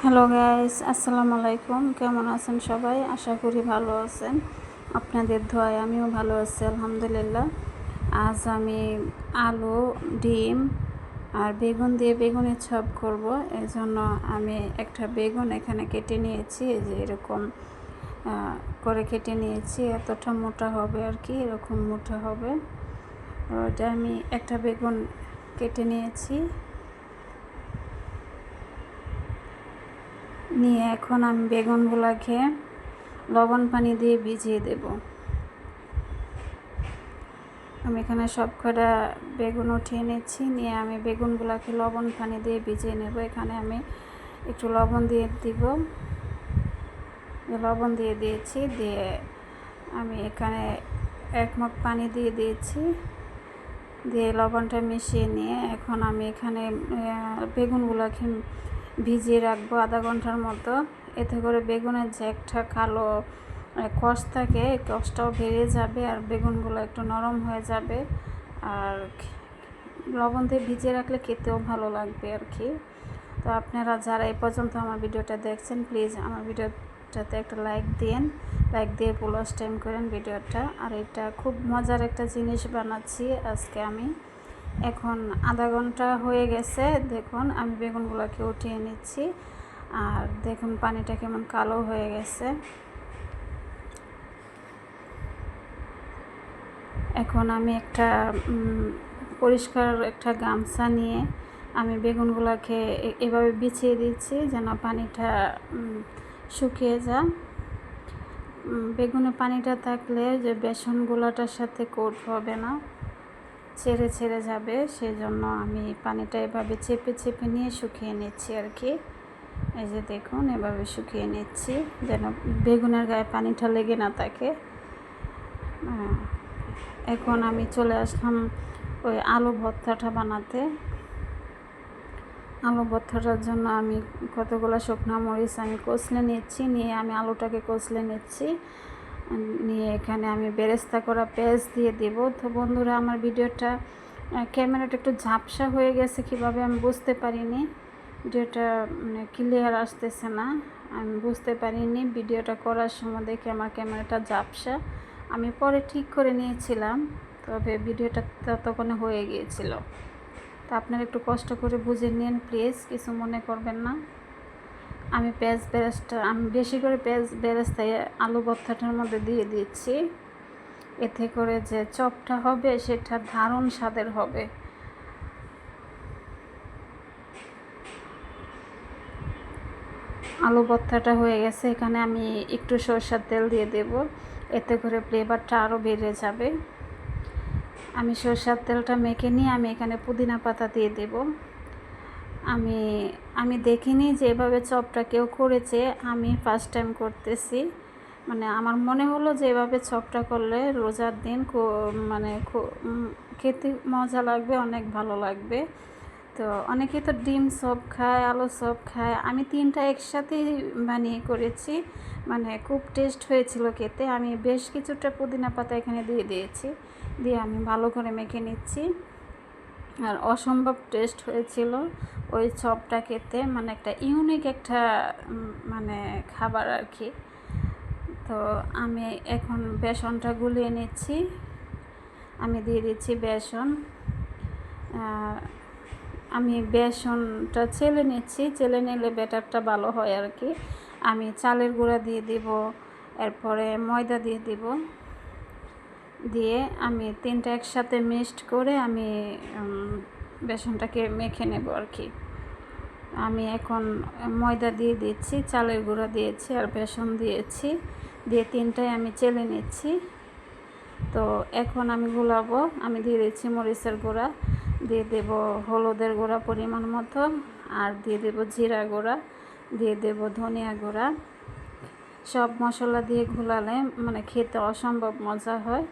Hello guys, আসসালামু আলাইকুম। কেমন আছেন সবাই? আশা করি ভালো আছেন। আপনাদের দোয়ায় আমিও ভালো আছি, আলহামদুলিল্লাহ। আজ আমি আলু, ডিম আর বেগুন দিয়ে বেগুনের চপ করব। এই জন্য আমি একটা বেগুন এখানে কেটে নিয়েছি, এই যে এরকম করে কেটে নিয়েছি। এতটা মোটা হবে আর কি, এরকম মোটা হবে। ওটা আমি একটা বেগুন কেটে নিয়েছি। নিয়ে এখন আমি বেগুনগুলোকে লবণ পানি দিয়ে ভিজিয়ে দেব। আমি এখানে সব কটা বেগুন উঠিয়ে নিচ্ছি, নিয়ে আমি বেগুনগুলোকে লবণ পানি দিয়ে ভিজিয়ে নেব। এখানে আমি একটু লবণ দিয়ে দিব, লবণ দিয়ে দিয়েছি। দিয়ে আমি এখানে 1 মগ পানি দিয়ে দিয়েছি, দিয়ে লবণটা মিশিয়ে নিয়ে এখন আমি এখানে বেগুনগুলোকে ভিজিয়ে রাখবো আধা ঘন্টার মতো। এতে করে বেগুনের যে একটা কালো কষ থাকে, কষটাও বেরিয়ে যাবে আর বেগুনগুলো একটু নরম হয়ে যাবে। আর লবণ দিয়ে ভিজিয়ে রাখলে খেতেও ভালো লাগবে আর কি। তো আপনারা যারা এই পর্যন্ত আমার ভিডিওটা দেখছেন, প্লিজ আমার ভিডিওটাতে একটা লাইক দিন, লাইক দিয়ে পুরো টাইম করেন ভিডিওটা। আর এটা খুব মজার একটা জিনিস বানাচ্ছি আজকে আমি। এখন আধা ঘন্টা হয়ে গেছে, দেখুন আমি বেগুনগুলোকে উঠিয়ে নিচ্ছি। আর দেখুন পানিটা কেমন কালো হয়ে গেছে। এখন আমি একটা পরিষ্কার একটা গামছা নিয়ে আমি বেগুনগুলোকে এভাবে বিছিয়ে দিচ্ছি যেন পানিটা শুকিয়ে যায়। বেগুনে পানিটা থাকলে যে বেসনগুলোটার সাথে কোট হবে না, ছেড়ে ছেড়ে যাবে। সেই জন্য আমি পানিটা এভাবে চেপে চেপে নিয়ে শুকিয়ে নিচ্ছি আর কি। এই যে দেখুন, এভাবে শুকিয়ে নিচ্ছি যেন বেগুনের গায়ে পানিটা লেগে না থাকে। এখন আমি চলে আসলাম ওই আলু ভর্তাটা বানাতে। আলু ভর্তাটার জন্য আমি কতগুলো শুকনো মরিচ আমি কষলে নিচ্ছি, নিয়ে আমি আলুটাকে কষলে নিচ্ছি। নিয়ে এখানে আমি বেরেস্তা করা পেঁয়াজ দিয়ে দেব। তো বন্ধুরা, আমার ভিডিওটা ক্যামেরাটা একটু ঝাপসা হয়ে গেছে, কীভাবে আমি বুঝতে পারিনি। ভিডিওটা মানে ক্লিয়ার আসতেছে না, আমি বুঝতে পারিনি। ভিডিওটা করার সময় দেখে আমার ক্যামেরাটা ঝাপসা, আমি পরে ঠিক করে নিয়েছিলাম, তবে ভিডিওটা ততক্ষণে হয়ে গিয়েছিল। তো আপনারা একটু কষ্ট করে বুঝে নিন প্লিজ, কিছু মনে করবেন না। আমি আমি বেশি করে পেঁয়াজ বেরেস্তা আলু ভর্তাটার মধ্যে দিয়ে দিচ্ছি। এতে করে যে চপটা হবে সেটা দারুণ স্বাদের হবে। আলু ভর্তাটা হয়ে গেছে, এখানে আমি একটু সরষের তেল দিয়ে দেব, এতে করে ফ্লেভারটা আরও বেড়ে যাবে। আমি সরষের তেলটা মেখে নিয়ে আমি এখানে পুদিনা পাতা দিয়ে দেব। আমি দেখিনি যে এভাবে চপটা কেউ করেছে, আমি ফার্স্ট টাইম করতেছি। মানে আমার মনে হলো যে এভাবে চপটা করলে রোজার দিন মানে খেতে মজা লাগবে, অনেক ভালো লাগবে। তো অনেকে তো ডিম চপ খায়, আলু চপ খায়, আমি তিনটা একসাথেই বানিয়ে করেছি, মানে খুব টেস্ট হয়েছিল খেতে। আমি বেশ কিছুটা পুদিনা পাতা এখানে দিয়ে দিয়েছি, দিয়ে আমি ভালো করে মেখে নিচ্ছি। আর অসম্ভব টেস্ট হয়েছিল ওই চপটা খেতে, মানে একটা ইউনিক একটা মানে খাবার আর কি। তো আমি এখন বেসনটা গুলিয়ে নিচ্ছি, আমি দিয়ে দিচ্ছি বেসন। আমি বেসনটা চেলে নিচ্ছি, চেলে নিলে ব্যাটারটা ভালো হয় আর কি। আমি চালের গুঁড়া দিয়ে দিব, এরপরে ময়দা দিয়ে দিব, দিয়ে আমি তিনটা একসাথে মিক্সড করে আমি বেসনটাকে মেখে নেব আর কি। আমি এখন ময়দা দিয়ে দিচ্ছি, চালের গুঁড়া দিয়েছি আর বেসন দিয়েছি, দিয়ে তিনটাই আমি চেলে নিচ্ছি। তো এখন আমি গুলাবো। আমি দিয়ে দিচ্ছি মরিচের গুঁড়া, দিয়ে দেব হলুদের গুঁড়া পরিমাণ মতো, আর দিয়ে দেব জিরা গুঁড়া, দিয়ে দেব ধনিয়া গুঁড়া। সব মশলা দিয়ে ঘোলালে মানে খেতে অসম্ভব মজা হয়।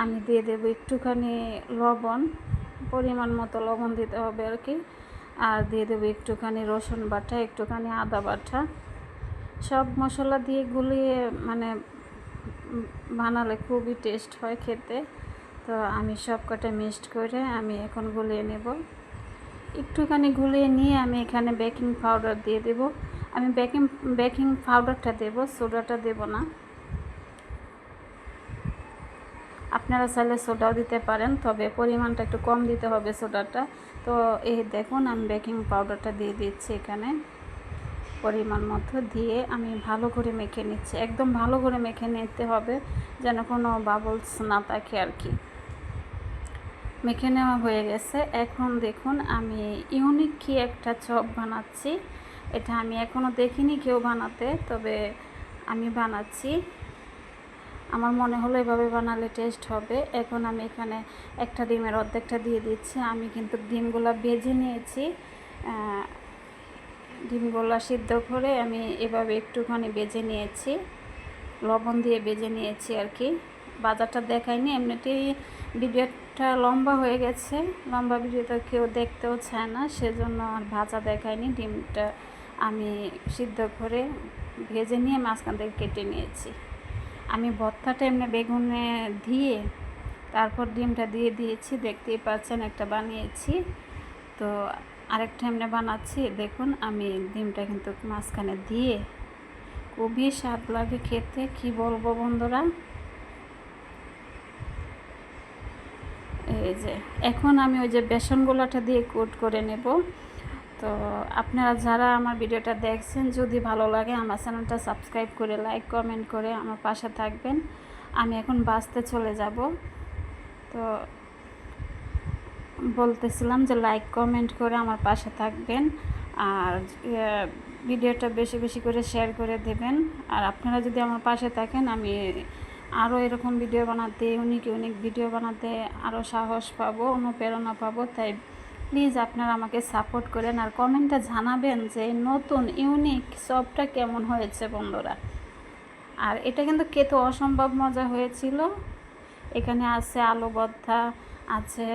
আমি দিয়ে দেব একটুখানি লবণ, পরিমাণ মতো লবণ দিতে হবে আর কি। আর দিয়ে দেবো একটুখানি রসুন বাটা, একটুখানি আদা বাটা। সব মশলা দিয়ে গুলিয়ে মানে বানালে খুবই টেস্ট হয় খেতে। তো আমি সব কটা মিক্সড করে আমি এখন গুলিয়ে নেব। একটুখানি গুলিয়ে নিয়ে আমি এখানে বেকিং পাউডার দিয়ে দেব। আমি বেকিং পাউডারটা দেব, সোডাটা দেব না। আপনারা চাইলে সোডাও দিতে পারেন, তবে পরিমাণটা একটু কম দিতে হবে সোডাটা। তো এই দেখুন আমি বেকিং পাউডারটা দিয়ে দিচ্ছি এখানে পরিমাণ মতো, দিয়ে আমি ভালো করে মেখে নিচ্ছি। একদম ভালো করে মেখে নিতে হবে, যেন কোনো বাবলস না থাকে আর কি। মেখে নেওয়া হয়ে গেছে। এখন দেখুন আমি ইউনিক কি একটা চপ বানাচ্ছি। এটা আমি এখনও দেখিনি কেউ বানাতে, তবে আমি বানাচ্ছি। আমার মনে হলো এভাবে বানালে টেস্ট হবে। এখন আমি এখানে একটা ডিমের অর্ধেকটা দিয়ে দিচ্ছি। আমি কিন্তু ডিমগুলো ভেজে নিয়েছি, ডিমগুলো সিদ্ধ করে আমি এভাবে একটুখানি ভেজে নিয়েছি, লবণ দিয়ে ভেজে নিয়েছি আর কি। বাজারটা দেখাইনি, এমনিতেই ভিডিওটা লম্বা হয়ে গেছে, লম্বা ভিডিওটা কেউ দেখতেও চায় না, সেজন্য আর ভাজা দেখাইনি। ডিমটা আমি সিদ্ধ করে ভেজে নিয়ে মাঝখান থেকে কেটে নিয়েছি। আমি ভর্তাটা এমনি বেগুনে দিয়ে তারপর ডিমটা দিয়ে দিয়েছি, দেখতেই পাচ্ছেন একটা বানিয়েছি। তো আরেকটা এমনি বানাচ্ছি, দেখুন আমি ডিমটা কিন্তু মাঝখানে দিয়ে খুবই স্বাদ লাগে খেতে, কি বলবো বন্ধুরা। এই যে এখন আমি ওই যে বেসন গোলাটা দিয়ে কোট করে নেব। তো আপনারা যারা আমার ভিডিওটা দেখছেন, যদি ভালো লাগে আমার চ্যানেলটা সাবস্ক্রাইব করে লাইক কমেন্ট করে আমার পাশে থাকবেন। আমি এখন বাসতে চলে যাব। তো বলতেছিলাম যে লাইক কমেন্ট করে আমার পাশে থাকবেন, আর ভিডিওটা বেশি বেশি করে শেয়ার করে দেবেন। আর আপনারা যদি আমার পাশে থাকেন, আমি আরও এরকম ভিডিও বানাতে, ইউনিক ভিডিও বানাতে আরও সাহস পাবো, অনুপ্রেরণা পাবো। তাই প্লিজ আপনারা আমাকে সাপোর্ট করেন, আর কমেন্টে জানাবেন যে নতুন ইউনিক চপটা কেমন হয়েছে বন্ধুরা। আর এটা কিন্তু খেতে অসম্ভব মজা হয়েছিল। এখানে আছে আলু ভর্তা, আছে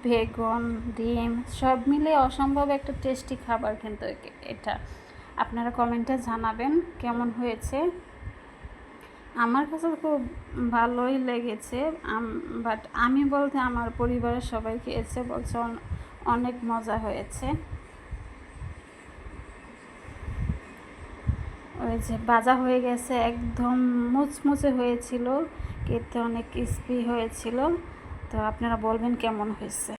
বেগুন, ডিম, সব মিলে অসম্ভব একটা টেস্টি খাবার কিন্তু এটা। আপনারা কমেন্টে জানাবেন কেমন হয়েছে। আমার কাছে খুব ভালোই লেগেছে, বাট আমি বলতে আমার পরিবারের সবাই খেয়েছে, বলছে অনেক মজা হয়েছে। ওই যে ভাজা হয়ে গেছে, একদম মুচমুচে হয়েছিল, খেতে অনেক ক্রিস্পি হয়েছিল। তো আপনারা বলবেন কেমন হয়েছে।